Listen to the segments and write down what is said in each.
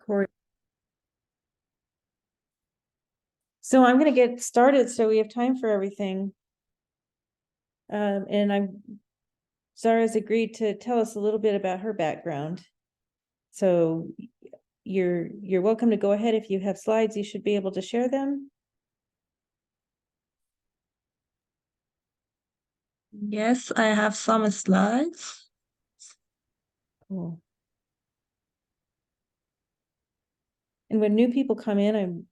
record. So I'm going to get started so we have time for everything. And Zara's agreed to tell us a little bit about her background. So you're welcome to go ahead. If you have slides, you should be able to share them. Yes, I have some slides. Cool. And when new people come in, I'm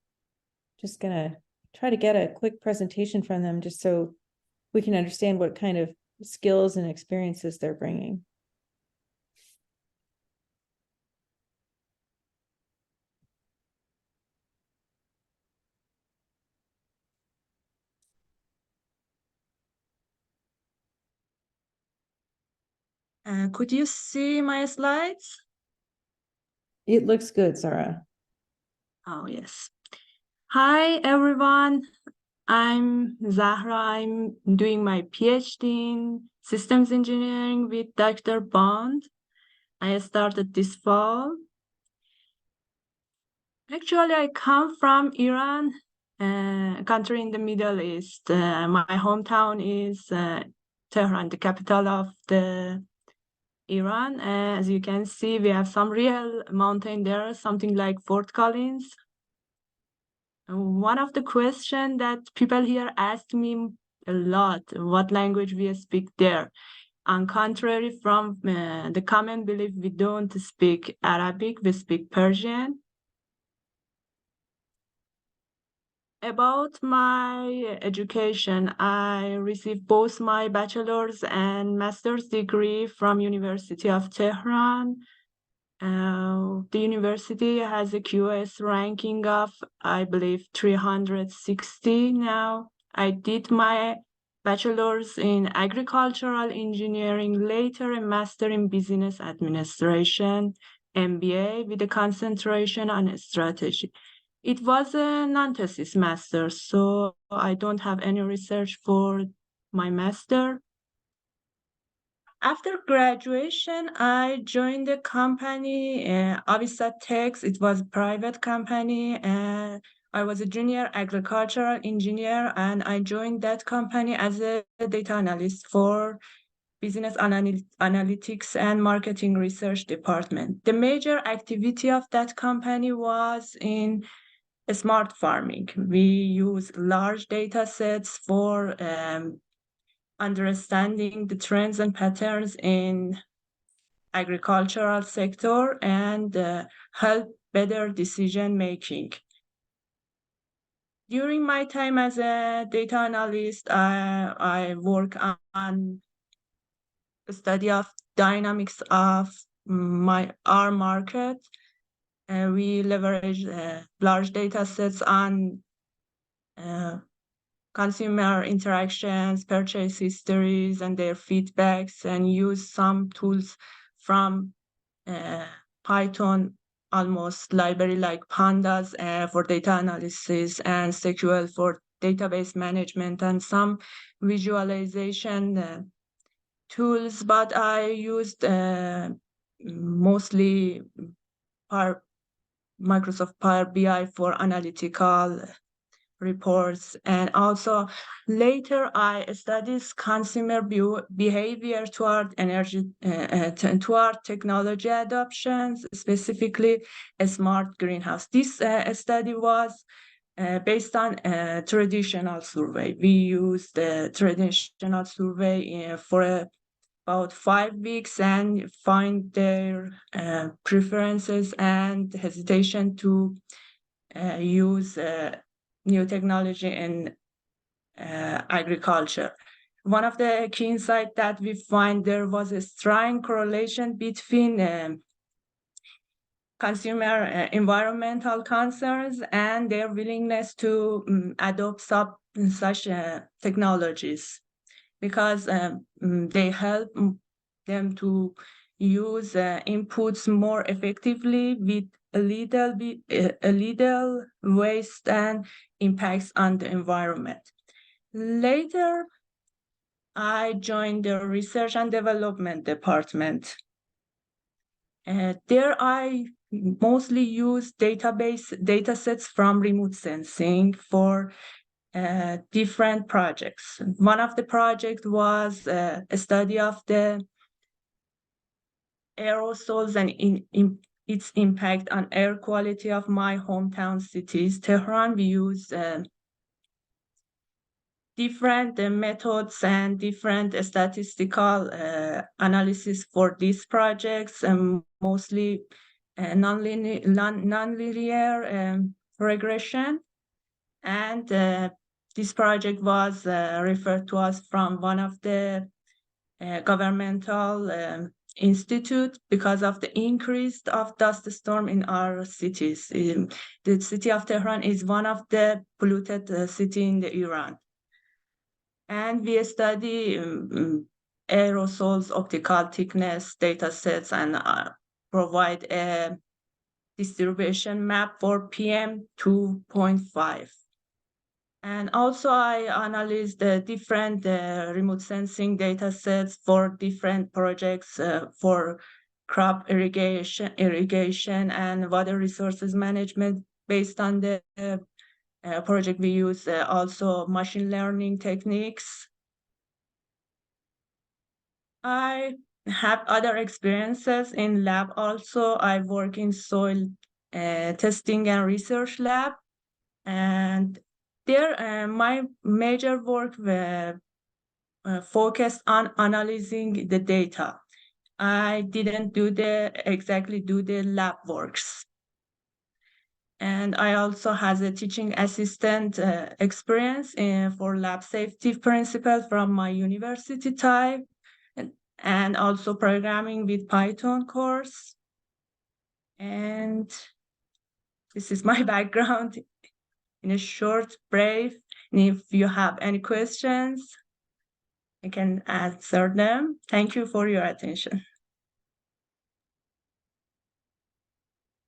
just gonna try to get a quick presentation from them just so we can understand what kind of skills and experiences they're bringing. Could you see my slides? It looks good, Zara. Oh, yes. Hi, everyone. I'm Zahra. I'm doing my PhD in systems engineering with Dr. Bond. I started this fall. Actually, I come from Iran, a country in the Middle East. My hometown is Tehran, the capital of the Iran. As you can see, we have some real mountain there, something like Fort Collins. One of the questions that people here ask me a lot, what language we speak there. On contrary from the common belief, we don't speak Arabic, we speak Persian. About my education, I received both my bachelor's and master's degree from University of Tehran. The university has a QS ranking of, I believe, 360 now. I did my bachelor's in agricultural engineering, later a master in business administration, MBA with a concentration on strategy. It was a non-thesis master, so I don't have any research for my master. After graduation, I joined a company, Avisa Techs. It was a private company. I was a junior agricultural engineer, and I joined that company as a data analyst for business analytics and marketing research department. The major activity of that company was in smart farming. We use large data sets for understanding the trends and patterns in agricultural sector and help better decision making. During my time as a data analyst, I work on the study of dynamics of our market. We leverage large data sets on consumer interactions, purchase histories, and their feedbacks, and use some tools from Python, almost library like Pandas for data analysis, and SQL for database management, and some visualization tools. But I used mostly Microsoft Power BI for analytical reports. And also later I studied consumer behavior toward toward technology adoptions, specifically a smart greenhouse. This study was based on a traditional survey. We used the traditional survey for about 5 weeks and find their preferences and hesitation to use new technology in agriculture. One of the key insights that we find, there was a strong correlation between consumer environmental concerns and their willingness to adopt such technologies, because they help them to use inputs more effectively with a little waste and impacts on the environment. Later, I joined the research and development department. There I mostly use data sets from remote sensing for different projects. One of the projects was a study of the aerosols and its impact on air quality of my hometown cities, Tehran. We use different methods and different statistical analysis for these projects, and mostly nonlinear regression. And this project was referred to us from one of the governmental institute because of the increase of dust storm in our cities. The city of Tehran is one of the polluted city in the Iran. And we study aerosols, optical thickness data sets, and provide a distribution map for PM 2.5. And also I analyzed the different remote sensing data sets for different projects for crop irrigation and water resources management. Based on the project, we use also machine learning techniques. I have other experiences in lab also. I work in soil testing and research lab, and there my major work focused on analyzing the data. I didn't exactly do the lab works. And I also has a teaching assistant experience for lab safety principles from my university type, and also programming with Python course. And this is my background in a short brief. And if you have any questions, I can answer them. Thank you for your attention.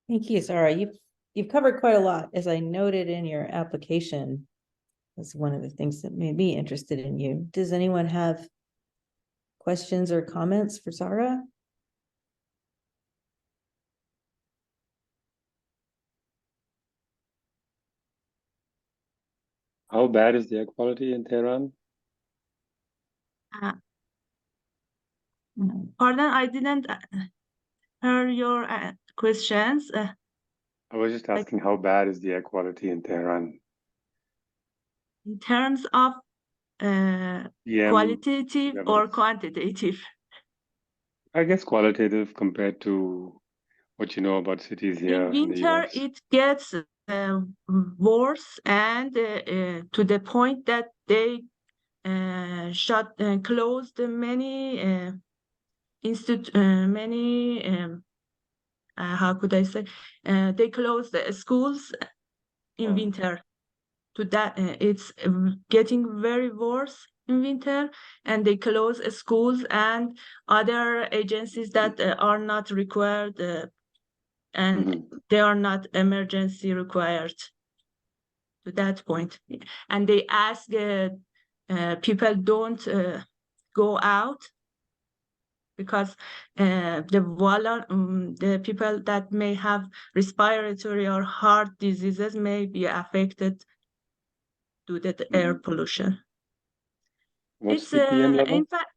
Thank you, Sarah. You've covered quite a lot, as I noted in your application. That's one of the things that made me interested in you. Does anyone have questions or comments for Sarah? How bad is the air quality in Tehran? Pardon, I didn't hear your questions. I was just asking how bad is the air quality in Tehran? In terms of qualitative or levels. quantitative? I guess qualitative compared to what you know about cities here In in the winter, US. it gets worse, and to the point that they closed many how could I say? They closed the schools in winter. To that, it's getting very worse in winter, and they close schools and other agencies that are not required, and they are not emergency required. To that point, and they ask people don't go out, because the people that may have respiratory or heart diseases may be affected due to the air pollution. What's the PM level? In fact,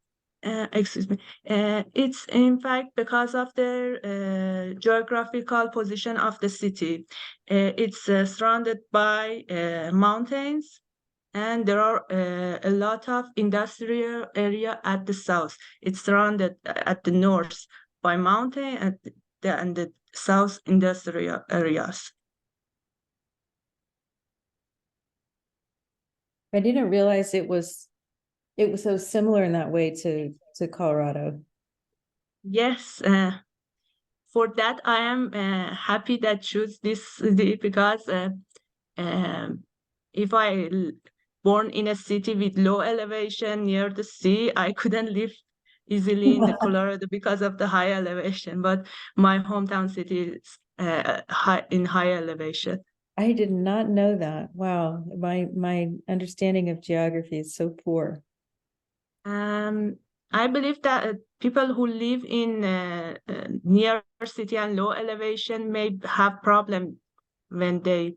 excuse me. It's in fact because of the geographical position of the city. It's surrounded by mountains, and there are a lot of industrial area at the south. It's surrounded at the north by mountain and the south industrial areas. I didn't realize it was so similar in that way to Colorado. Yes, for that I am happy that choose this city, because if I born in a city with low elevation near the sea, I couldn't live easily in the Colorado because of the high elevation. But my hometown city is in high elevation. I did not know that. Wow, my understanding of geography is so poor. I believe that people who live in near city and low elevation may have problem when they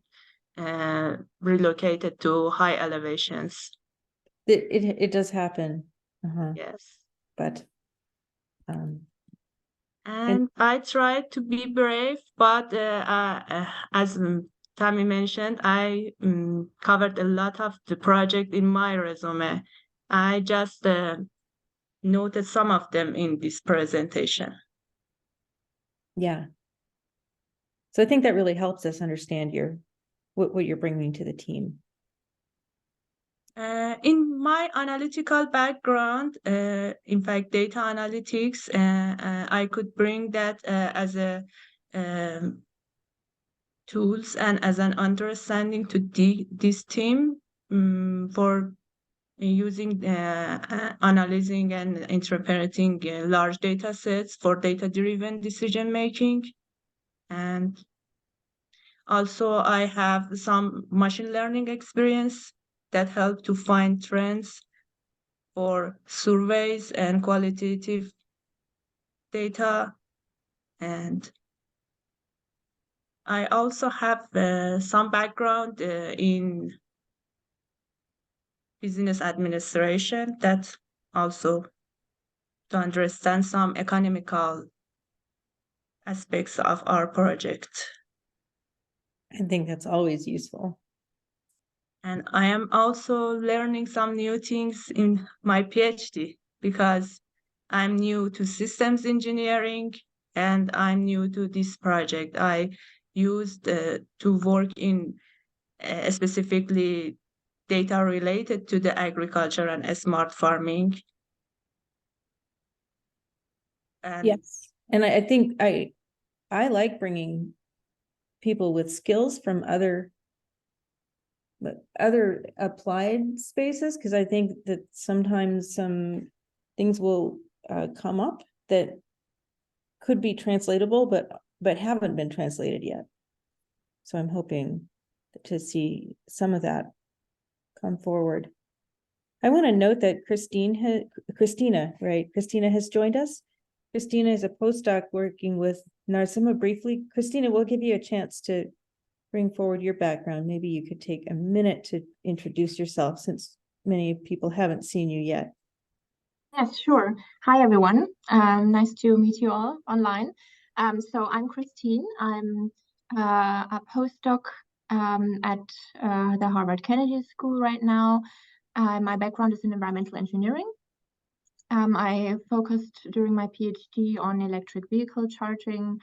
relocated to high elevations. It does happen. Yes. But And I tried to be brave, but as Tammy mentioned, I covered a lot of the project in my resume. I just noted some of them in this presentation. yeah. So I think that really helps us understand what you're bringing to the team. In my analytical background, in fact, data analytics, I could bring that as a tools and as an understanding to this team for using analyzing and interpreting large data sets for data-driven decision making. And also I have some machine learning experience that help to find trends for surveys and qualitative data. And I also have some background in business administration, that also to understand some economical aspects of our project. I think that's always useful. And I am also learning some new things in my PhD because I'm new to systems engineering and I'm new to this project. I used to work in specifically data related to the agriculture and smart farming. And yes. And I think I like bringing people with skills from other applied spaces, because I think that sometimes some things will come up that could be translatable, but haven't been translated yet. So I'm hoping to see some of that come forward. I want to note that Christina has joined us. Christina is a postdoc working with Narasimha briefly. Christina, we'll give you a chance to bring forward your background. Maybe you could take a minute to introduce yourself, since many people haven't seen you yet. Yes, sure. Hi, everyone. Nice to meet you all online. So I'm Christine. I'm a postdoc at the Harvard Kennedy School right now. My background is in environmental engineering. I focused during my PhD on electric vehicle charging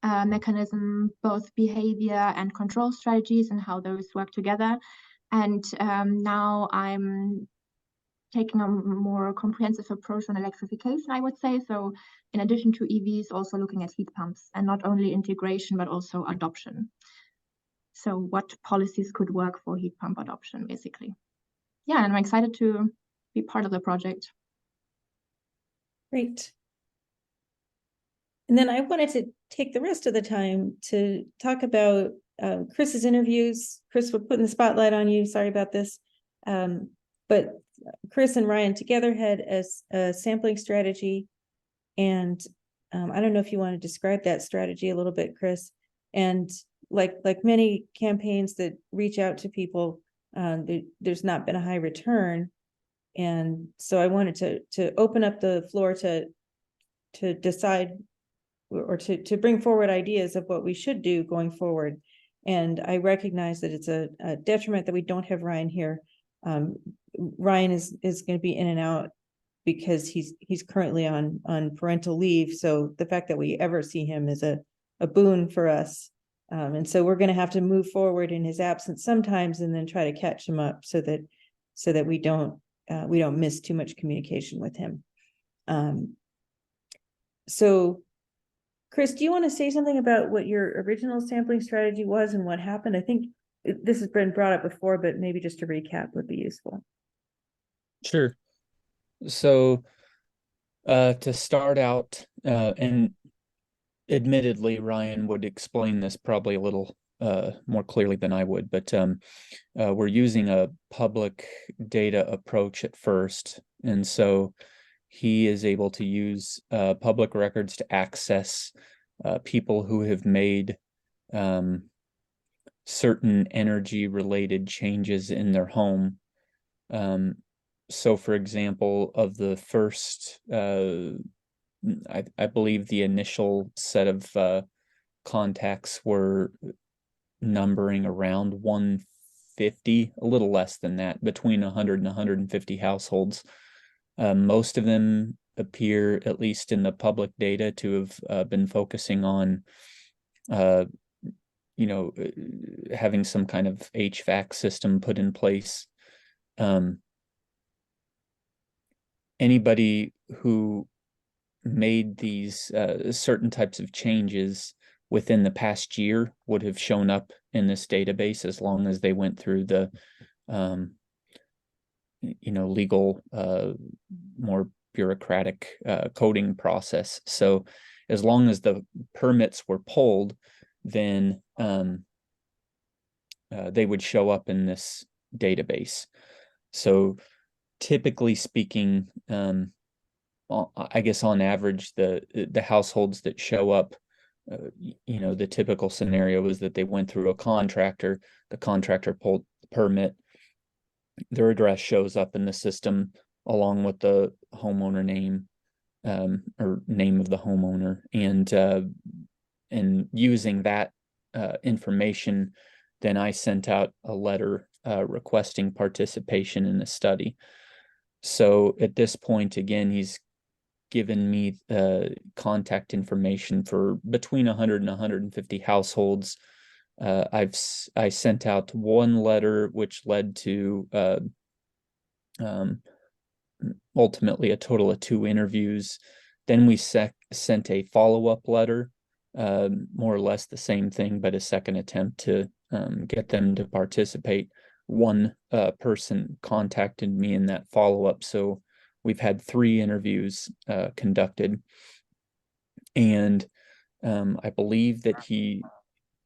mechanism, both behavior and control strategies and how those work together. And now I'm taking a more comprehensive approach on electrification, I would say. So in addition to EVs, also looking at heat pumps, and not only integration, but also adoption. So what policies could work for heat pump adoption, basically. Yeah, and I'm excited to be part of the project. Great. And then I wanted to take the rest of the time to talk about Chris's interviews. Chris, we're putting the spotlight on you. Sorry about this. But Chris and Ryan together had a sampling strategy. And I don't know if you want to describe that strategy a little bit, Chris. And like many campaigns that reach out to people, there's not been a high return. And so I wanted to open up the floor to decide or to bring forward ideas of what we should do going forward. And I recognize that it's a detriment that we don't have Ryan here. Ryan is going to be in and out because he's currently on parental leave. So the fact that we ever see him is a boon for us. And so we're going to have to move forward in his absence sometimes, and then try to catch him up so that we don't miss too much communication with him. So Chris, do you want to say something about what your original sampling strategy was and what happened? I think this has been brought up before, but maybe just a recap would be useful. Sure. So to start out, and admittedly, Ryan would explain this probably a little more clearly than I would, but we're using a public data approach at first. And so he is able to use public records to access people who have made certain energy related changes in their home. So for example, of the first, I believe the initial set of contacts were numbering around 150, a little less than that, between 100 and 150 households. Most of them appear, at least in the public data, to have been focusing on having some kind of HVAC system put in place. Anybody who made these certain types of changes within the past year would have shown up in this database as long as they went through the legal, more bureaucratic coding process. So as long as the permits were pulled, then they would show up in this database. So typically speaking, I guess on average, the households that show up, the typical scenario is that they went through a contractor, the contractor pulled the permit, their address shows up in the system along with the homeowner name, or name of the homeowner, and using that information, then I sent out a letter requesting participation in the study. So at this point, again, he's given me contact information for between 100 and 150 households. I sent out one letter, which led to ultimately a total of 2 interviews. Then we sent a follow-up letter, more or less the same thing, but a second attempt to get them to participate. One person contacted me in that follow-up, so we've had 3 interviews conducted, and I believe that he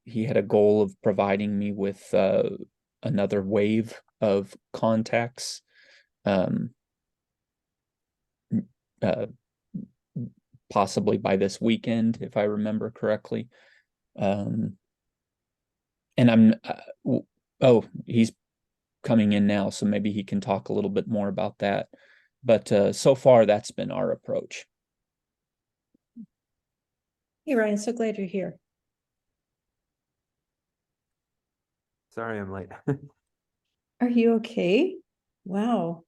had a goal of providing me with another wave of contacts, possibly by this weekend, if I remember correctly. And I'm he's coming in now, so maybe he can talk a little bit more about that. But so far, that's been our approach. Hey, Ryan, so glad you're here. Sorry, I'm late. Are you okay? Wow.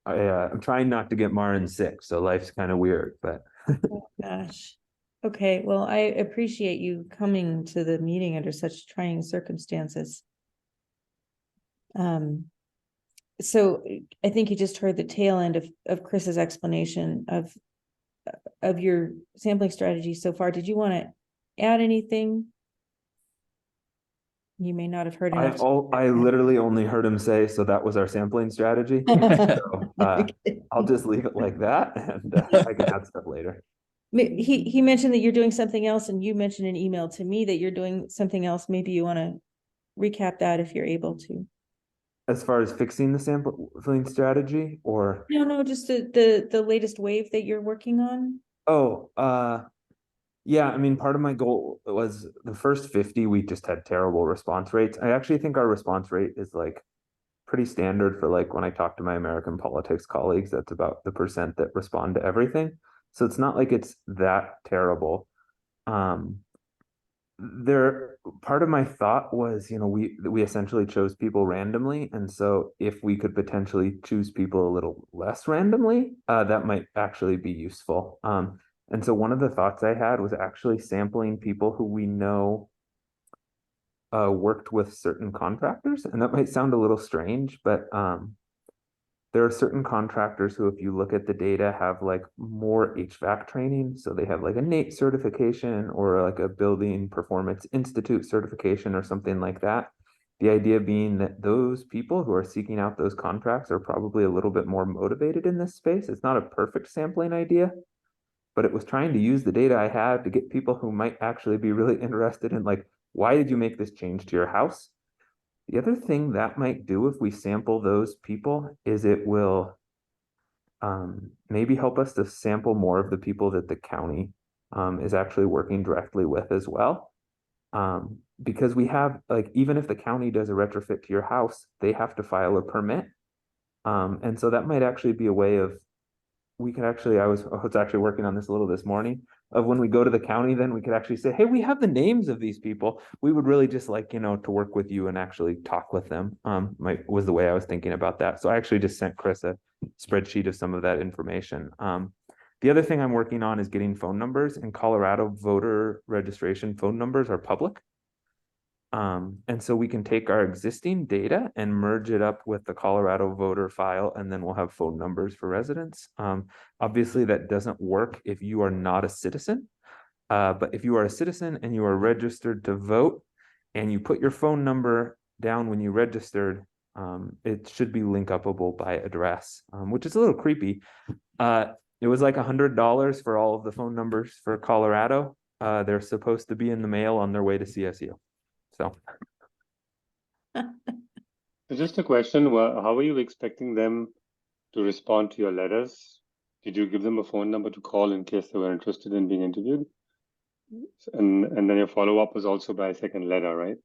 I'm trying not to get Marin sick, so life's kind of weird, but Oh, gosh. Okay, well, I appreciate you coming to the meeting under such trying circumstances. So I think you just heard the tail end of Chris's explanation of your sampling strategy so far. Did you want to add anything? You may not have heard enough. I literally only heard him say, so that was our sampling strategy. So I'll just leave it like that, and I can add stuff later. He mentioned that you're doing something else, and you mentioned an email to me that you're doing something else. Maybe you want to recap that if you're able to. As far as fixing the sampling strategy, or No, just the latest wave that you're working on. yeah, I mean, part of my goal was the first 50, we just had terrible response rates. I actually think our response rate is like pretty standard for like when I talk to my American politics colleagues, that's about the percent that respond to everything. So it's not like it's that terrible. Part of my thought was, we essentially chose people randomly, and so if we could potentially choose people a little less randomly, that might actually be useful. And so one of the thoughts I had was actually sampling people who we know worked with certain contractors, and that might sound a little strange, but there are certain contractors who, if you look at the data, have like more HVAC training. So they have like a NATE certification or like a Building Performance Institute certification or something like that. The idea being that those people who are seeking out those contracts are probably a little bit more motivated in this space. It's not a perfect sampling idea, but it was trying to use the data I had to get people who might actually be really interested in like, why did you make this change to your house? The other thing that might do if we sample those people is it will maybe help us to sample more of the people that the county is actually working directly with as well. Because we have, like, even if the county does a retrofit to your house, they have to file a permit. And so that might actually be a way of, we could actually, I was actually working on this a little this morning, of when we go to the county, then we could actually say, hey, we have the names of these people. We would really just like, you know, to work with you and actually talk with them. Was the way I was thinking about that. So I actually just sent Chris a spreadsheet of some of that information. The other thing I'm working on is getting phone numbers. In Colorado, voter registration phone numbers are public. And so we can take our existing data and merge it up with the Colorado voter file, and then we'll have phone numbers for residents. Obviously, that doesn't work if you are not a citizen. But if you are a citizen and you are registered to vote and you put your phone number down when you registered, it should be link upable by address, which is a little creepy. It was like $100 for all of the phone numbers for Colorado. They're supposed to be in the mail on their way to CSU. So just a question, how are you expecting them to respond to your letters? Did you give them a phone number to call in case they were interested in being interviewed? And then your follow-up was also by a second letter, right?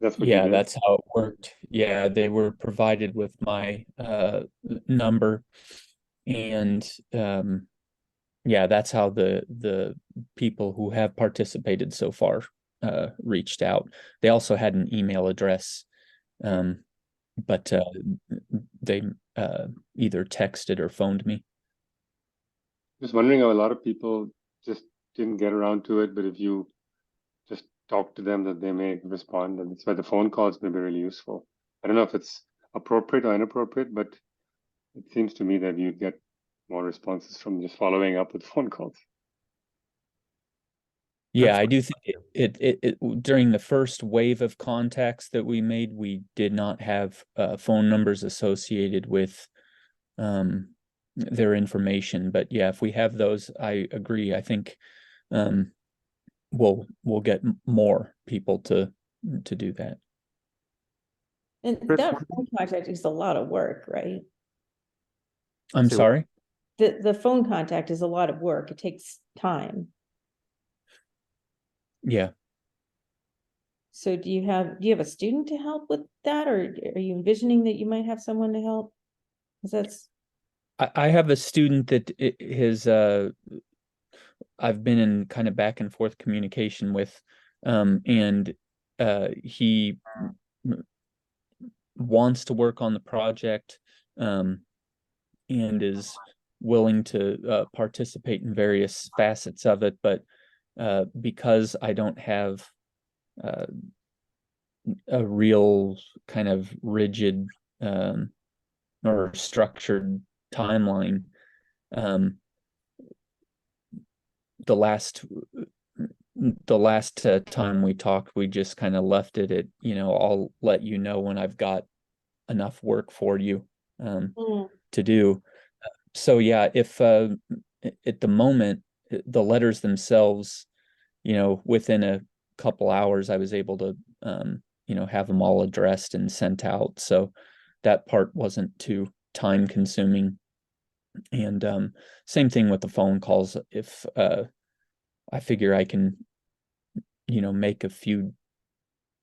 That's what you Yeah, did? that's how it worked. Yeah, they were provided with my number, and yeah, that's how the people who have participated so far reached out. They also had an email address, but they either texted or phoned me. Just wondering how a lot of people just didn't get around to it, but if you just talk to them, that they may respond, and that's why the phone calls may be really useful. I don't know if it's appropriate or inappropriate, but it seems to me that you'd get more responses from just following up with phone calls. Yeah, I do think it during the first wave of contacts that we made, we did not have phone numbers associated with their information. But yeah, if we have those, I agree. I think we'll get more people to do that. And Chris, that one phone contact is a lot of work, right? I'm Say what? sorry. The phone contact is a lot of work. It takes time. Yeah. So do you have a student to help with that, or are you envisioning that you might have someone to help? Because that's I have a student that has I've been in kind of back and forth communication with, and he wants to work on the project, and is willing to participate in various facets of it, but because I don't have a real kind of rigid or structured timeline, the last time we talked, we just kind of left it at, I'll let you know when I've got enough work for you to do. So yeah, if at the moment the letters themselves, within a couple hours, I was able to have them all addressed and sent out. So that part wasn't too time consuming. And same thing with the phone calls. If I figure I can, make a few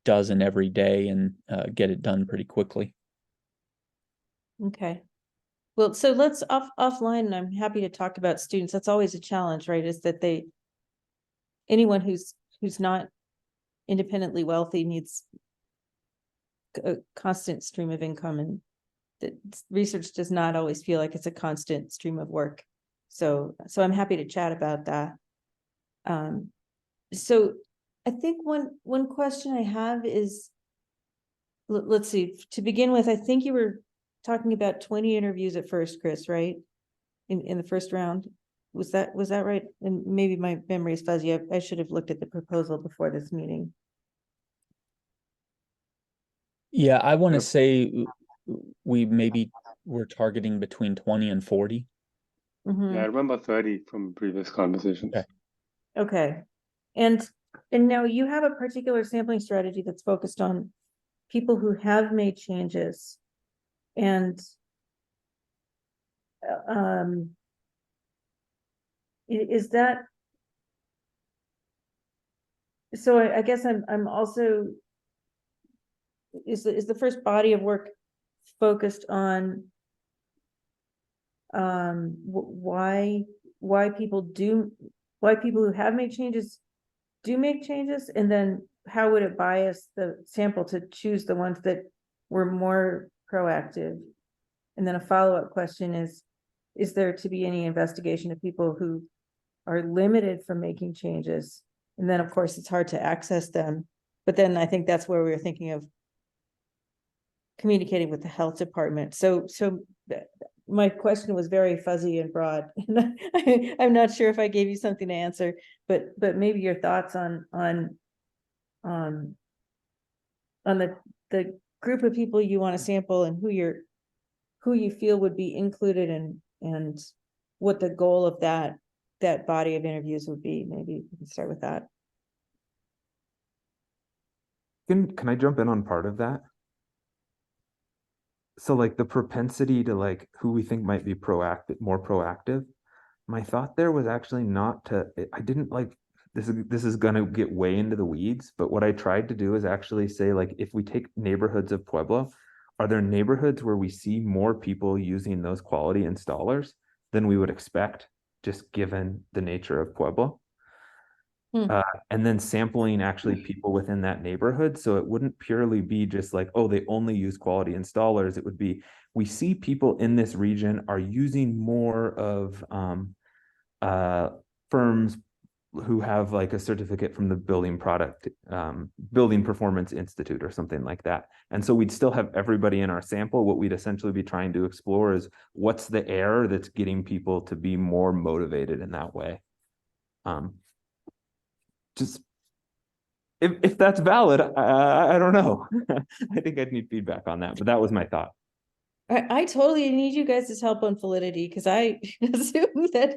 dozen every day and get it done pretty quickly. okay. Well, so let's offline, and I'm happy to talk about students. That's always a challenge, right? Is that anyone who's not independently wealthy needs a constant stream of income, and that research does not always feel like it's a constant stream of work. So I'm happy to chat about that. So I think one question I have is, let's see, to begin with, I think you were talking about 20 interviews at first, Chris, right? In the first round. Was that right? And maybe my memory is fuzzy. I should have looked at the proposal before this meeting. Yeah, I want to say we maybe were targeting between 20 and 40. Mhm. Yeah, I remember 30 from previous conversations. Okay. Okay. And now you have a particular sampling strategy that's focused on people who have made changes. And Is that, so I guess I'm also, is the first body of work focused on why people who have made changes do make changes, and then how would it bias the sample to choose the ones that were more proactive? And then a follow-up question is there to be any investigation of people who are limited from making changes? And then, of course, it's hard to access them. But then I think that's where we were thinking of communicating with the health department. So my question was very fuzzy and broad. I'm not sure if I gave you something to answer, but maybe your thoughts on the group of people you want to sample and who you feel would be included and what the goal of that body of interviews would be. Maybe we can start with that. Can I jump in on part of that? So like the propensity to like who we think might be more proactive. My thought there was actually not to, I didn't like, this is gonna get way into the weeds, but what I tried to do is actually say, like, if we take neighborhoods of Pueblo, are there neighborhoods where we see more people using those quality installers than we would expect, just given the nature of Pueblo? And then sampling actually people within that neighborhood. So it wouldn't purely be just like, oh, they only use quality installers. It would be, we see people in this region are using more of firms who have like a certificate from the Building Performance Institute or something like that. And so we'd still have everybody in our sample. What we'd essentially be trying to explore is what's the error that's getting people to be more motivated in that way. Just if that's valid, I don't know. I think I'd need feedback on that, but that was my thought. I totally need you guys' help on validity, because I assume that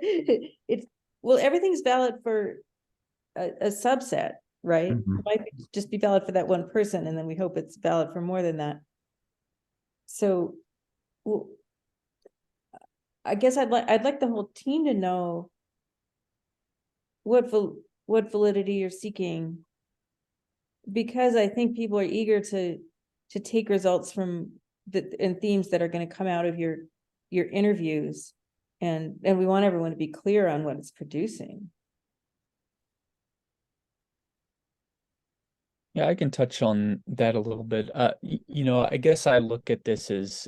it's, well, everything's valid for a subset, right? Mhm. It might just be valid for that one person, and then we hope it's valid for more than that. So, well, I guess I'd like the whole team to know what validity you're seeking, because I think people are eager to take results from and themes that are going to come out of your interviews, and we want everyone to be clear on what it's producing. Yeah, I can touch on that a little bit. You know, I guess I look at this as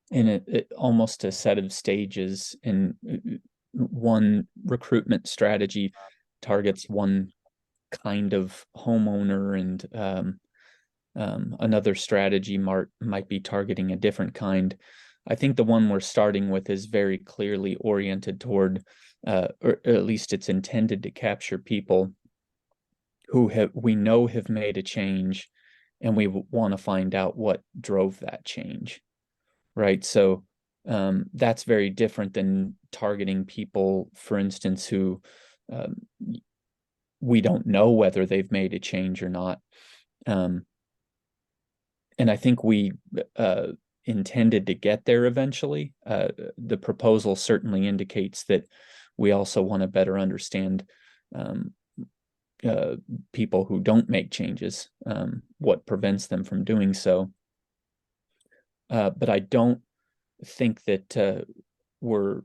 in almost a set of stages, and one recruitment strategy targets one kind of homeowner, and another strategy might be targeting a different kind. I think the one we're starting with is very clearly oriented toward, or at least it's intended to capture people who we know have made a change, and we want to find out what drove that change, right? So that's very different than targeting people, for instance, who we don't know whether they've made a change or not. And I think we intended to get there eventually. The proposal certainly indicates that we also want to better understand people who don't make changes, what prevents them from doing so. But I don't think that we're,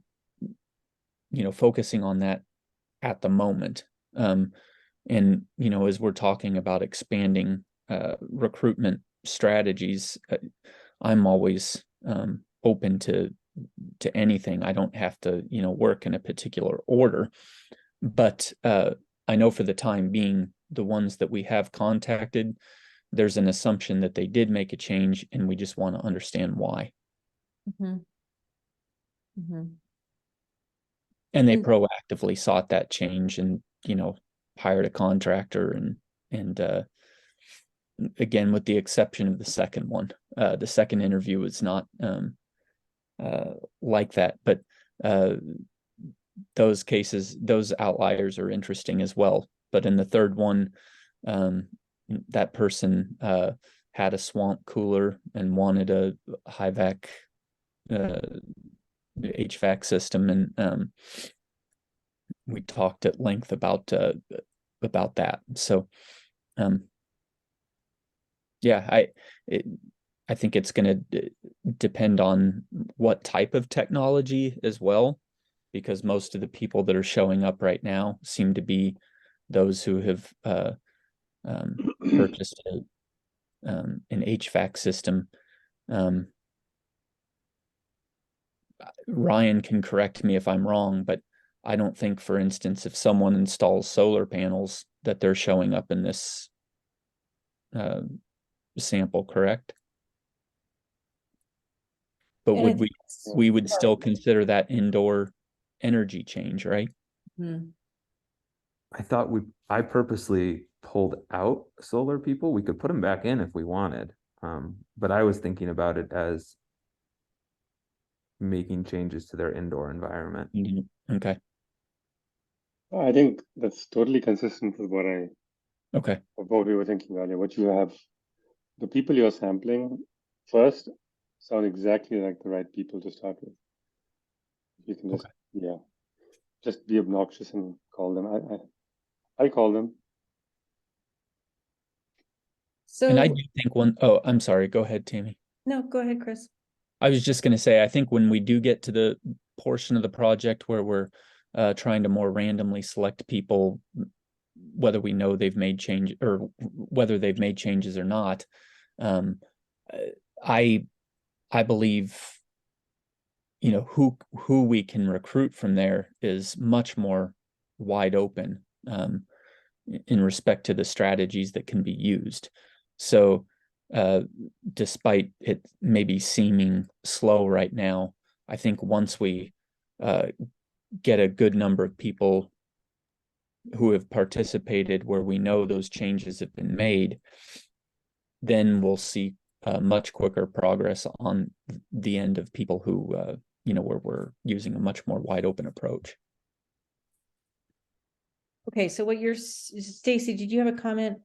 focusing on that at the moment. And, as we're talking about expanding recruitment strategies, I'm always open to anything. I don't have to, work in a particular order, but I know for the time being, the ones that we have contacted, there's an assumption that they did make a change, and we just want to understand why. Mm-hmm. Mm-hmm. And they proactively sought that change, and hired a contractor, and again, with the exception of the second one, the second interview was not like that, but those cases, those outliers are interesting as well. But in the third one, that person had a swamp cooler and wanted a high vac HVAC system, and we talked at length about that. So yeah, I think it's going to depend on what type of technology as well, because most of the people that are showing up right now seem to be those who have purchased an HVAC system. Ryan can correct me if I'm wrong, but I don't think, for instance, if someone installs solar panels, that they're showing up in this sample, correct? But And I would think we would still consider that indoor energy change, right? Hmm. I thought I purposely pulled out solar people. We could put them back in if we wanted. But I was thinking about it as making changes to their indoor environment. Okay. I think that's totally consistent with Okay. what we were thinking earlier. What you have, the people you're sampling first sound exactly like the right people to start with. You can just, yeah, just be obnoxious and call them. I call them. And I So, do think oh, I'm sorry. Go ahead, Tammy. no, go ahead, Chris. I was just going to say, I think when we do get to the portion of the project where we're trying to more randomly select people, whether we know they've made change or whether they've made changes or not, I believe, you know, who we can recruit from there is much more wide open in respect to the strategies that can be used. So despite it maybe seeming slow right now, I think once we get a good number of people who have participated where we know those changes have been made, then we'll see much quicker progress on the end of people who, you know, where we're using a much more wide open approach. Okay, so what Stacy, did you have a comment?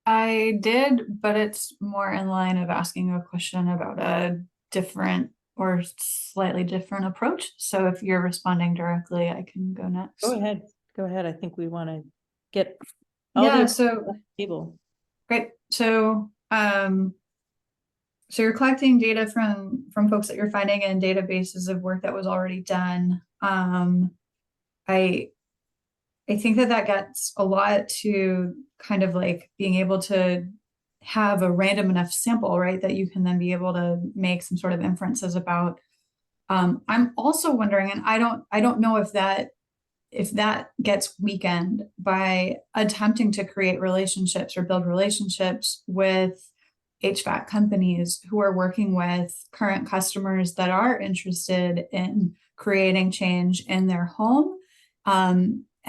I did, but it's more in line of asking a question about a different or slightly different approach. So if you're responding directly, I can go next. Go ahead. Go ahead. I think we want to get all Yeah, the so people. great. So so you're collecting data from folks that you're finding in databases of work that was already done. I think that gets a lot to kind of like being able to have a random enough sample, right, that you can then be able to make some sort of inferences about. I'm also wondering, and I don't know if that gets weakened by attempting to create relationships or build relationships with HVAC companies who are working with current customers that are interested in creating change in their home.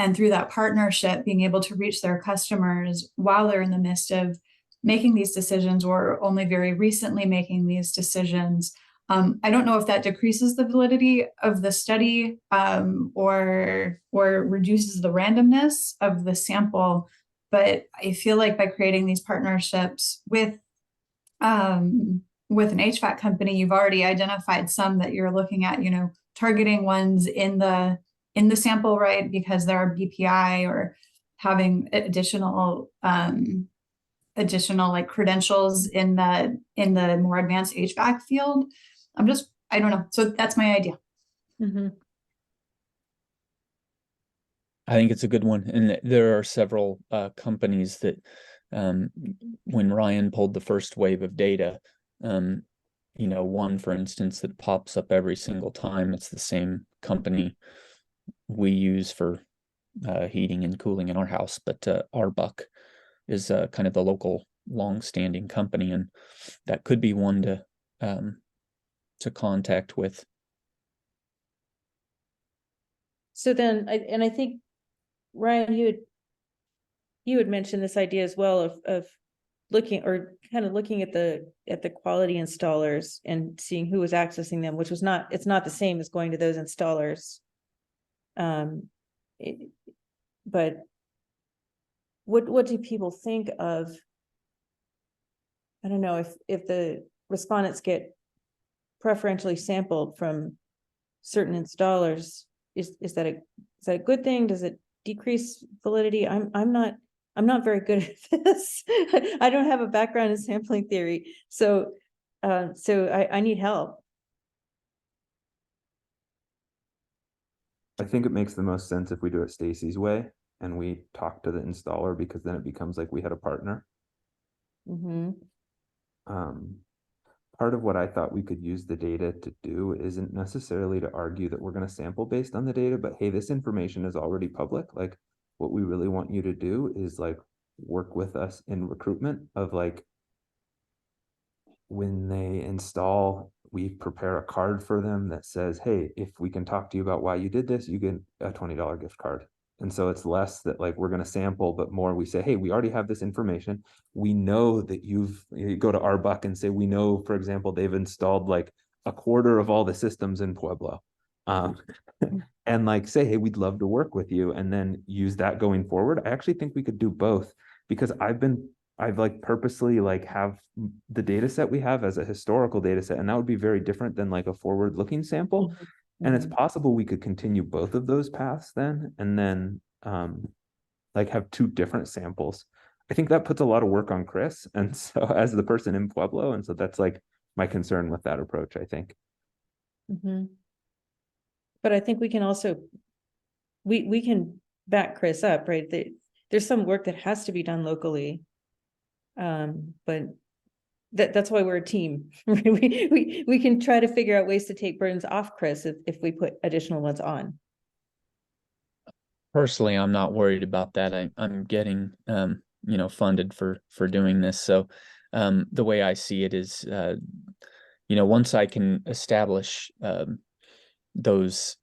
And through that partnership, being able to reach their customers while they're in the midst of making these decisions or only very recently making these decisions. I don't know if that decreases the validity of the study or reduces the randomness of the sample, but I feel like by creating these partnerships with an HVAC company, you've already identified some that you're looking at, you know, targeting ones in the sample, right? Because there are BPI or having additional like credentials in the more advanced HVAC field. I don't know. So that's my idea. Mm-hmm. I think it's a good one. And there are several companies that when Ryan pulled the first wave of data, you know, one, for instance, that pops up every single time, it's the same company we use for heating and cooling in our house, but Arbuck is kind of the local long-standing company, and that could be one to contact with. So then, I think, Ryan, you had mentioned this idea as well of looking or kind of looking at the quality installers and seeing who was accessing them, which was it's not the same as going to those installers. But what do people think of? I don't know if the respondents get preferentially sampled from certain installers, is that a good thing? Does it decrease validity? I'm not very good at this. I don't have a background in sampling theory, so I need help. I think it makes the most sense if we do it Stacy's way and we talk to the installer, because then it becomes like we had a partner. Mm-hmm. Part of what I thought we could use the data to do isn't necessarily to argue that we're going to sample based on the data, but hey, this information is already public. Like, what we really want you to do is like work with us in recruitment of like, when they install, we prepare a card for them that says, hey, if we can talk to you about why you did this, you get a $20 gift card. And so it's less that like we're going to sample, but more we say, hey, we already have this information. We know that you go to Arbuck and say, we know, for example, they've installed like a quarter of all the systems in Pueblo. And like say, hey, we'd love to work with you, and then use that going forward. I actually think we could do both, because I've like purposely like have the data set we have as a historical data set, and that would be very different than like a forward-looking sample. And it's possible we could continue both of those paths then, and then like have two different samples. I think that puts a lot of work on Chris, and so as the person in Pueblo, and so that's like my concern with that approach, I think. Mm-hmm. But I think we can also, we can back Chris up, right? There's some work that has to be done locally. But that's why we're a team. We can try to figure out ways to take burdens off Chris if we put additional ones on. Personally, I'm not worried about that. I'm getting funded for doing this. So the way I see it is once I can establish those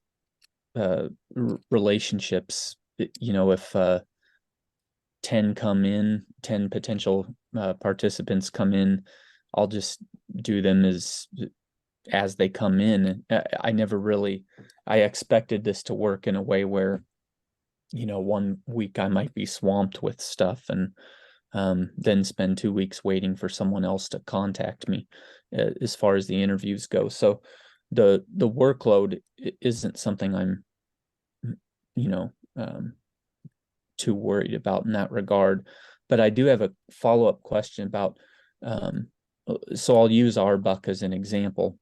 relationships, if 10 potential participants come in, I'll just do them as they come in. I expected this to work in a way where 1 week I might be swamped with stuff, and then spend 2 weeks waiting for someone else to contact me as far as the interviews go. So the workload isn't something I'm too worried about in that regard. But I do have a follow-up question about so I'll use Arbuck as an example.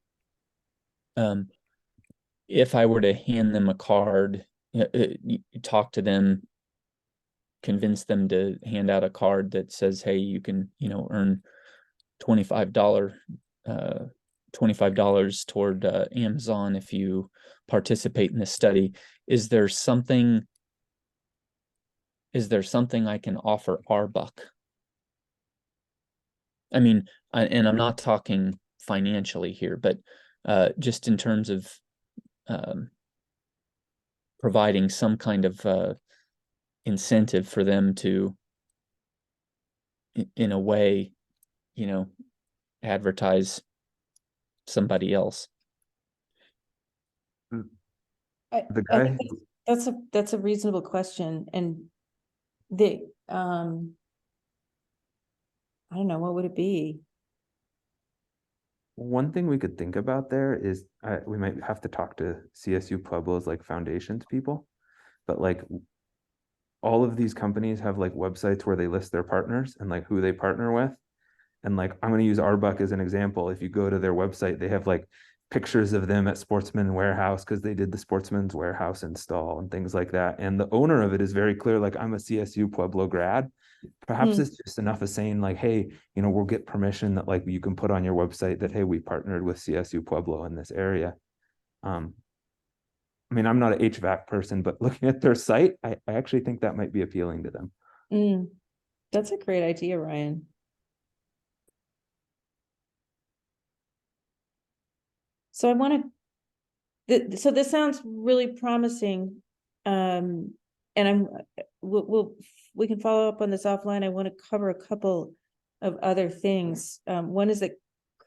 If I were to hand them a card, you talk to them, convince them to hand out a card that says, hey, you can earn $25 toward Amazon if you participate in this study. Is there something I can offer Arbuck? I mean, and I'm not talking financially here, but just in terms of providing some kind of incentive for them to, in a way, advertise somebody else. The guy, That's a reasonable question, and I don't know, what would it be? one thing we could think about there is we might have to talk to CSU Pueblo's like foundations people, but like all of these companies have like websites where they list their partners and like who they partner with. And like, I'm going to use Arbuck as an example. If you go to their website, they have like pictures of them at Sportsman Warehouse because they did the Sportsman's Warehouse install and things like that. And the owner of it is very clear, like, I'm a CSU Pueblo grad. Perhaps it's just enough of saying like, hey, we'll get permission that like you can put on your website that, hey, we partnered with CSU Pueblo in this area. I mean, I'm not an HVAC person, but looking at their site, I actually think that might be appealing to them. That's a great idea, Ryan. So I want to, so this sounds really promising. And we can follow up on this offline. I want to cover a couple of other things. One is that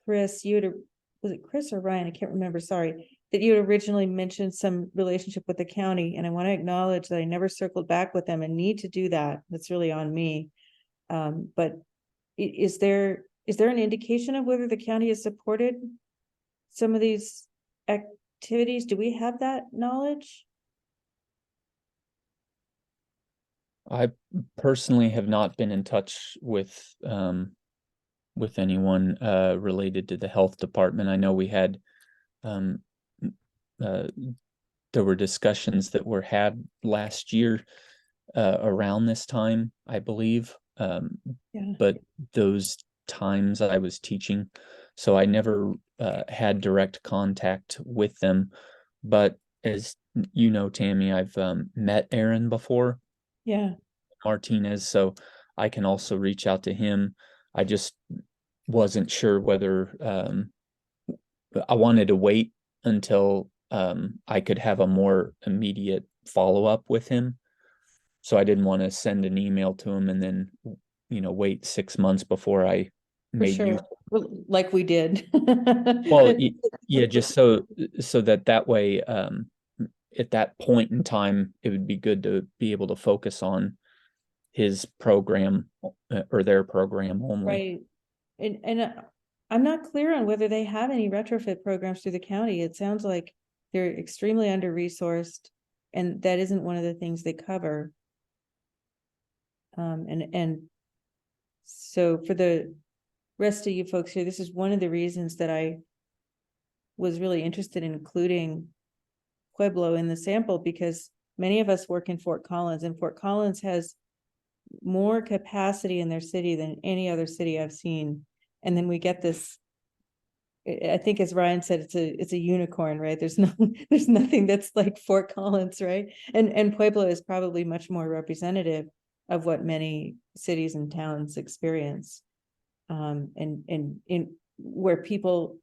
Chris, was it Chris or Ryan? I can't remember, sorry, that you had originally mentioned some relationship with the county, and I want to acknowledge that I never circled back with them and need to do that. That's really on me. But is there an indication of whether the county has supported some of these activities? Do we have that knowledge? I personally have not been in touch with anyone related to the health department. I know we had there were discussions that were had last year around this time, I believe. Yeah. But those times I was teaching, so I never had direct contact with them. But as you know, Tammy, I've met Aaron before, Yeah, Martinez, so I can also reach out to him. I just wasn't sure whether I wanted to wait until I could have a more immediate follow-up with him. So I didn't want to send an email to him and then, wait 6 months before I for made sure. use. Well, like we did. Well, yeah, just so that way, at that point in time, it would be good to be able to focus on his program or their program only. Right. And I'm not clear on whether they have any retrofit programs through the county. It sounds like they're extremely under-resourced, and that isn't one of the things they cover. And so for the rest of you folks here, this is one of the reasons that I was really interested in including Pueblo in the sample, because many of us work in Fort Collins, and Fort Collins has more capacity in their city than any other city I've seen. And then we get this, I think as Ryan said, it's a unicorn, right? There's nothing that's like Fort Collins, right? And Pueblo is probably much more representative of what many cities and towns experience. And in where people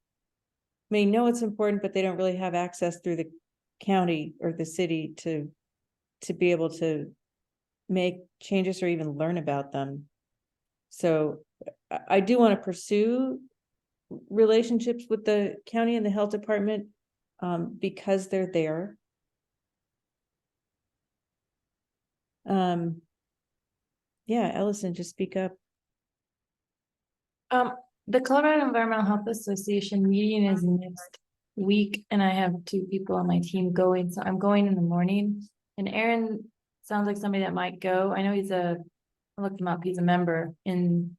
may know it's important, but they don't really have access through the county or the city to be able to make changes or even learn about them. So I do want to pursue relationships with the county and the health department because they're there. Yeah, Ellison, just speak up. The Colorado Environmental Health Association meeting is next week, and I have 2 people on my team going, so I'm going in the morning. And Aaron sounds like somebody that might go. I know I looked him up, he's a member in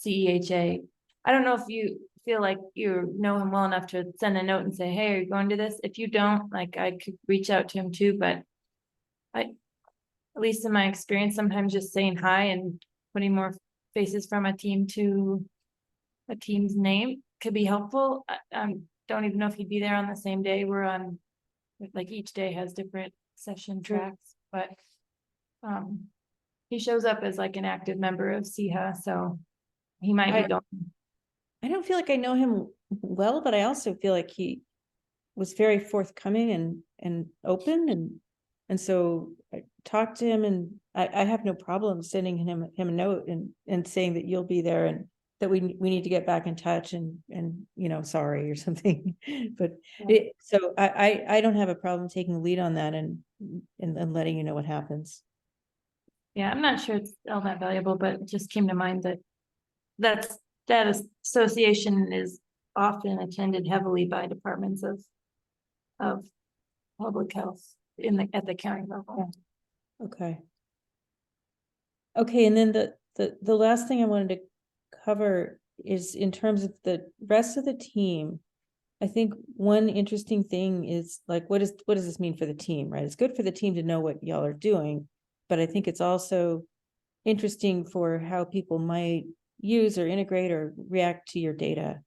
CEHA. I don't know if you feel like you know him well enough to send a note and say, hey, are you going to this? If you don't, like, I could reach out to him too, but at least in my experience, sometimes just saying hi and putting more faces from a team to a team's name could be helpful. I don't even know if he'd be there on the same day. We're on, like, each day has different session tracks, but he shows up as like an active member of CEHA, so he might be going. I don't feel like I know him well, but I also feel like he was very forthcoming and open, and so I talked to him, and I have no problem sending him a note and saying that you'll be there and that we need to get back in touch and sorry or something. But so I don't have a problem taking the lead on that and letting you know what happens. Yeah, I'm not sure it's all that valuable, but it just came to mind that association is often attended heavily by departments of public health at the county level. Okay. Okay, and then the last thing I wanted to cover is in terms of the rest of the team. I think one interesting thing is, like, what does this mean for the team, right? It's good for the team to know what y'all are doing, but I think it's also interesting for how people might use or integrate or react to your data.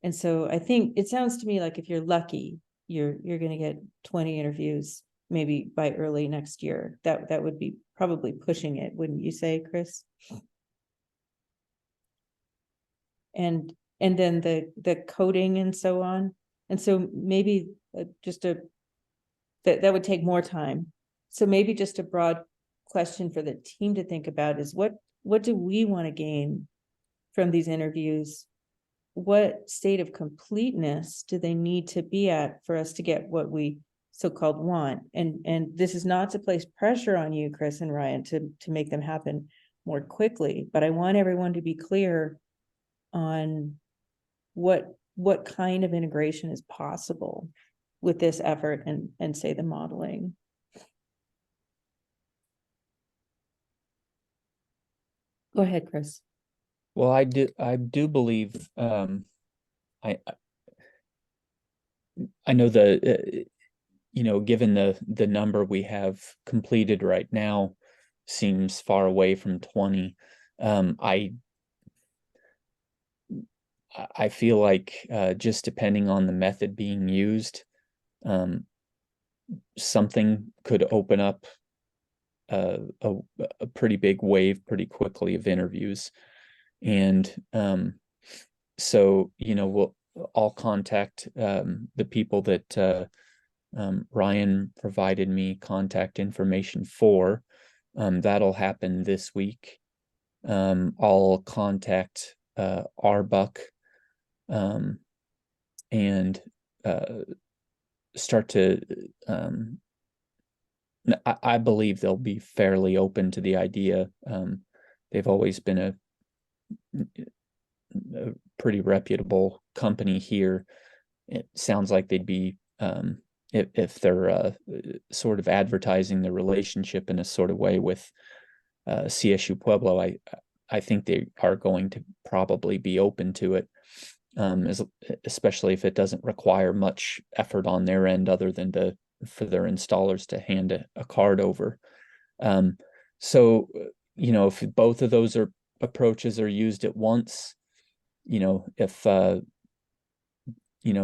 And so I think it sounds to me like if you're lucky, you're going to get 20 interviews maybe by early next year. That would be probably pushing it, wouldn't you say, Chris? And then the coding and so on. And so maybe that would take more time. So maybe just a broad question for the team to think about is what do we want to gain from these interviews? What state of completeness do they need to be at for us to get what we so-called want? And this is not to place pressure on you, Chris and Ryan, to make them happen more quickly, but I want everyone to be clear on what what kind of integration is possible with this effort and say the modeling. Go ahead, Chris. Well, I do believe, I know given the number we have completed right now seems far away from 20. I feel like just depending on the method being used, something could open up a pretty big wave pretty quickly of interviews. And so, I'll contact the people that Ryan provided me contact information for. That'll happen this week. I'll contact Arbuck and start to I believe they'll be fairly open to the idea. They've always been a pretty reputable company here. It sounds like they'd be if they're sort of advertising the relationship in a sort of way with CSU Pueblo, I think they are going to probably be open to it, especially if it doesn't require much effort on their end other than for their installers to hand a card over. So, if both of those approaches are used at once, if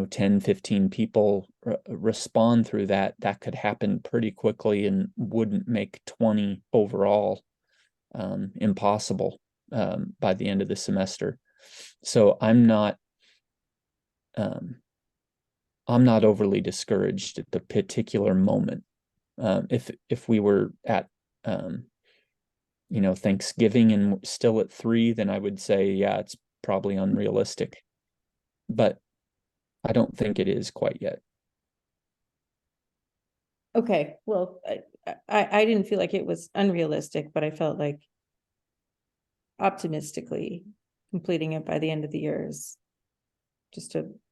10, 15 people respond through that could happen pretty quickly and wouldn't make 20 overall impossible by the end of the semester. So I'm not overly discouraged at the particular moment. If we were at Thanksgiving and still at 3, then I would say, yeah, it's probably unrealistic. But I don't think it is quite yet. Okay, well, I didn't feel like it was unrealistic, but I felt like optimistically completing it by the end of the year is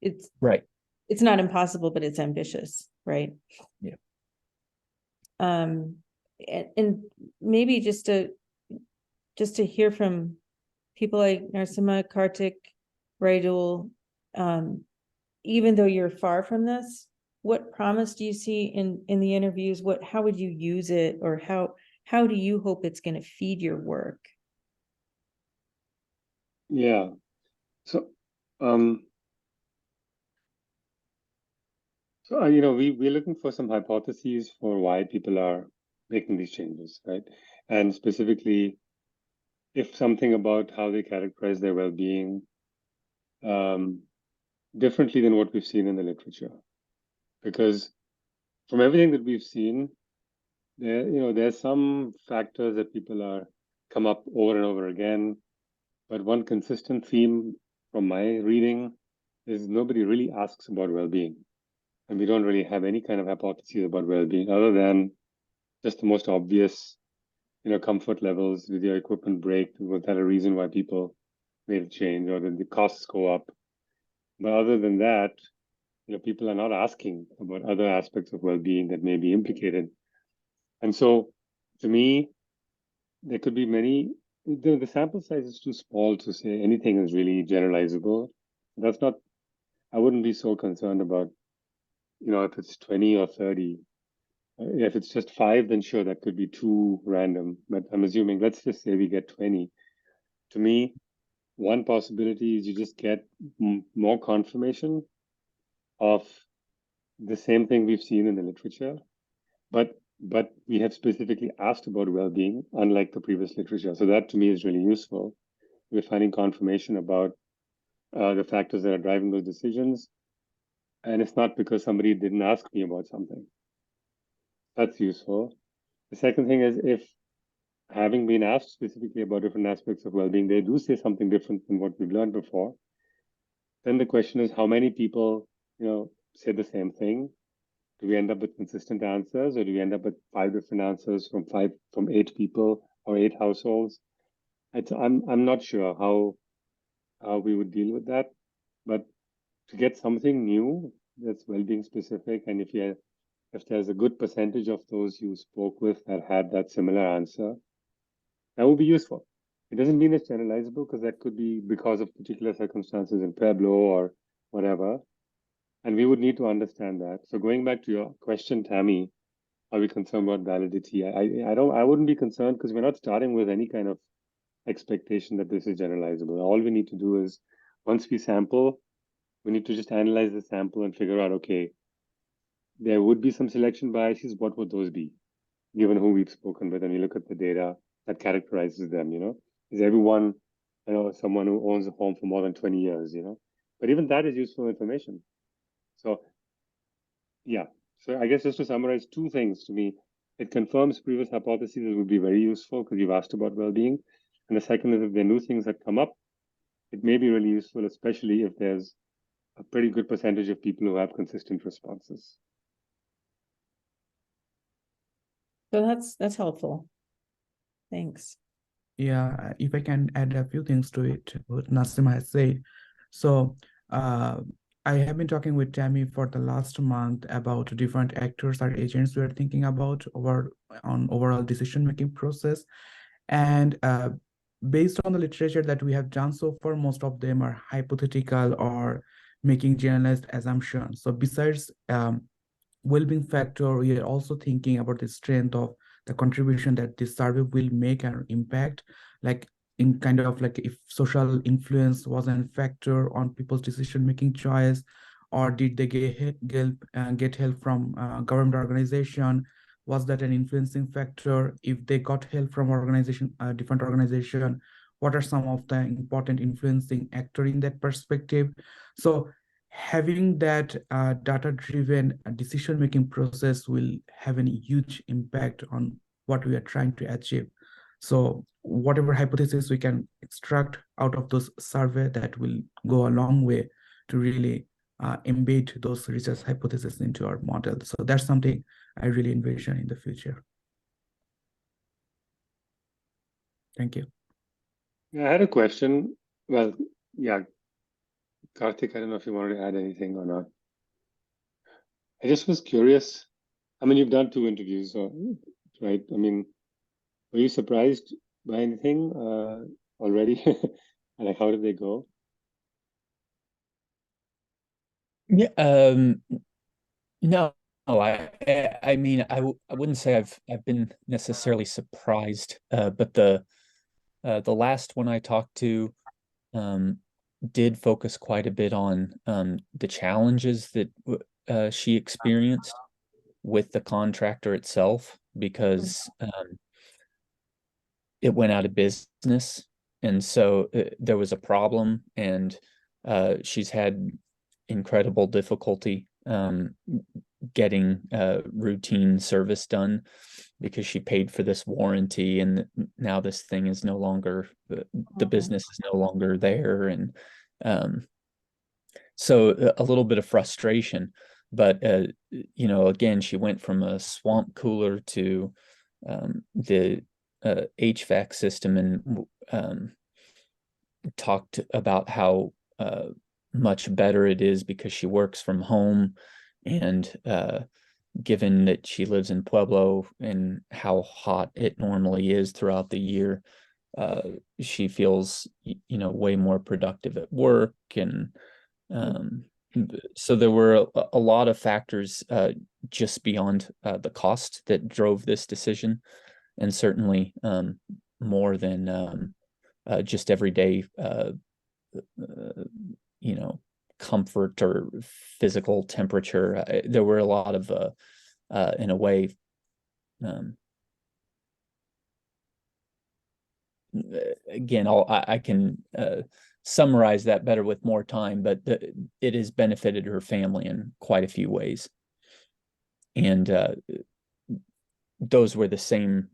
it's right. It's not impossible, but it's ambitious, right? Yeah. And maybe just to hear from people like Narsima, Kartik, Raidul, even though you're far from this, what promise do you see in the interviews? How would you use it, or how do you hope it's going to feed your work? Yeah. So, we're looking for some hypotheses for why people are making these changes, right? And specifically, if something about how they characterize their well-being differently than what we've seen in the literature. Because from everything that we've seen, there's some factors that people are come up over and over again. But one consistent theme from my reading is nobody really asks about well-being. And we don't really have any kind of hypotheses about well-being other than just the most obvious, comfort levels. Did your equipment break? Was that a reason why people made a change, or did the costs go up? But other than that, people are not asking about other aspects of well-being that may be implicated. And so, to me, there could be many. The sample size is too small to say anything is really generalizable. That's not. I wouldn't be so concerned about, if it's 20 or 30. If it's just 5, then sure, that could be too random. But I'm assuming, let's just say we get 20. To me, one possibility is you just get more confirmation of the same thing we've seen in the literature, but we have specifically asked about well-being, unlike the previous literature. So that to me is really useful. We're finding confirmation about the factors that are driving those decisions, and it's not because somebody didn't ask me about something. That's useful. The second thing is, if having been asked specifically about different aspects of well-being, they do say something different than what we've learned before, then the question is, how many people, say the same thing? Do we end up with consistent answers, or do we end up with 5 different answers from 8 people or 8 households? I'm not sure how we would deal with that, but to get something new that's well-being specific, and if there's a good percentage of those you spoke with that had that similar answer, that would be useful. It doesn't mean it's generalizable, because that could be because of particular circumstances in Pueblo or whatever. And we would need to understand that. So going back to your question, Tammy, are we concerned about validity? I wouldn't be concerned, because we're not starting with any kind of expectation that this is generalizable. All we need to do is, once we sample, we need to just analyze the sample and figure out, okay, there would be some selection biases. What would those be, given who we've spoken with, and we look at the data that characterizes them? Is everyone, someone who owns a home for more than 20 years? But even that is useful information. So yeah, so I guess just to summarize, two things to me: it confirms previous hypotheses that would be very useful, because you've asked about well-being, and the second is, if there are new things that come up, it may be really useful, especially if there's a pretty good percentage of people who have consistent responses. So that's helpful. Thanks. Yeah, if I can add a few things to it, what Nasim has said. So I have been talking with Tammy for the last month about different actors or agents we are thinking about on overall decision-making process. And based on the literature that we have done so far, most of them are hypothetical or making generalized assumptions. So besides well-being factor, we are also thinking about the strength of the contribution that this survey will make and impact, like in kind of like if social influence was a factor on people's decision-making choice, or did they get help from government organization? Was that an influencing factor? If they got help from different organization, what are some of the important influencing actor in that perspective? So having that data-driven decision-making process will have a huge impact on what we are trying to achieve. So whatever hypothesis we can extract out of those survey, that will go a long way to really embed those research hypotheses into our model. So that's something I really envision in the future. Thank you. Yeah, I had a question. Well, yeah, Karthik, I don't know if you wanted to add anything or not. I just was curious. I mean, you've done 2 interviews, right? I mean, were you surprised by anything already? Like, how did they go? Yeah, no, I mean, I wouldn't say I've been necessarily surprised, but the last one I talked to did focus quite a bit on the challenges that she experienced with the contractor itself, because it went out of business, and so there was a problem, and she's had incredible difficulty getting routine service done, because she paid for this warranty, and now this thing is no longer, the business is no longer there, and so a little bit of frustration. But again, she went from a swamp cooler to the HVAC system, and talked about how much better it is because she works from home, and given that she lives in Pueblo and how hot it normally is throughout the year, she feels way more productive at work. And so there were a lot of factors just beyond the cost that drove this decision, and certainly more than just everyday comfort or physical temperature. There were a lot of in a way, again, I can summarize that better with more time, but it has benefited her family in quite a few ways, and those were the same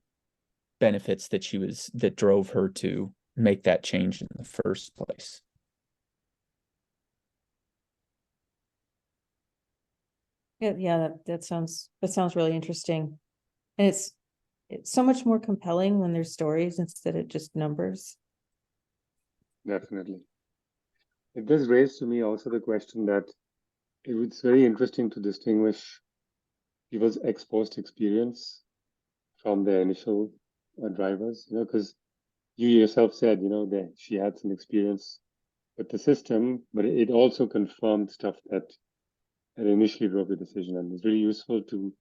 benefits that drove her to make that change in the first place. Yeah, that sounds really interesting. And it's so much more compelling when there's stories instead of just numbers. Definitely. it does raise to me also the question that it's very interesting to distinguish people's ex post experience from their initial drivers, because you yourself said, that she had some experience with the system, but it also confirmed stuff that initially drove the decision. And it's really useful to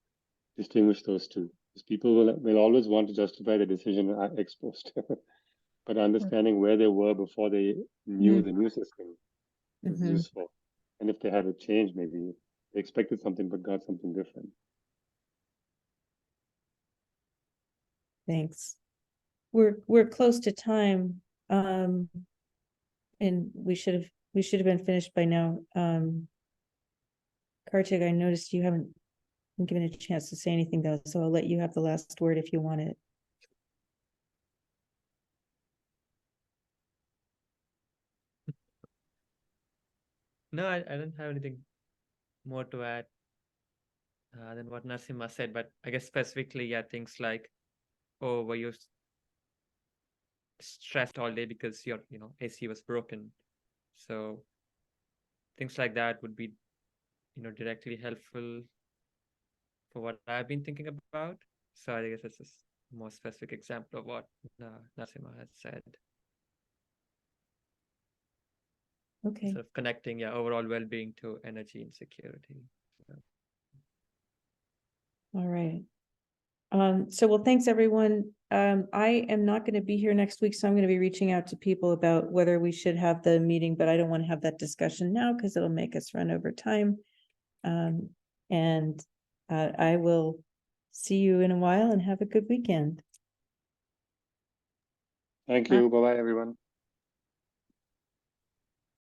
distinguish those two, because people will always want to justify the decision ex post, but understanding where they were before they knew the new system is useful. And if they had a change, maybe they expected something but got something different. Thanks. We're close to time. And we should have been finished by now. Kartik, I noticed you haven't been given a chance to say anything though, so I'll let you have the last word if you want it. No, I don't have anything more to add than what Narsima said, but I guess specifically, yeah, things like, oh, were you stressed all day because your AC was broken? So things like that would be directly helpful for what I've been thinking about. So I guess this is a more specific example of what Narsima has said. Okay. Sort of connecting, overall well-being to energy and security. So. All right. So well, thanks everyone. I am not going to be here next week, so I'm going to be reaching out to people about whether we should have the meeting, but I don't want to have that discussion now because it'll make us run over time. And I will see you in a while and have a good weekend. Thank you. Bye-bye, everyone.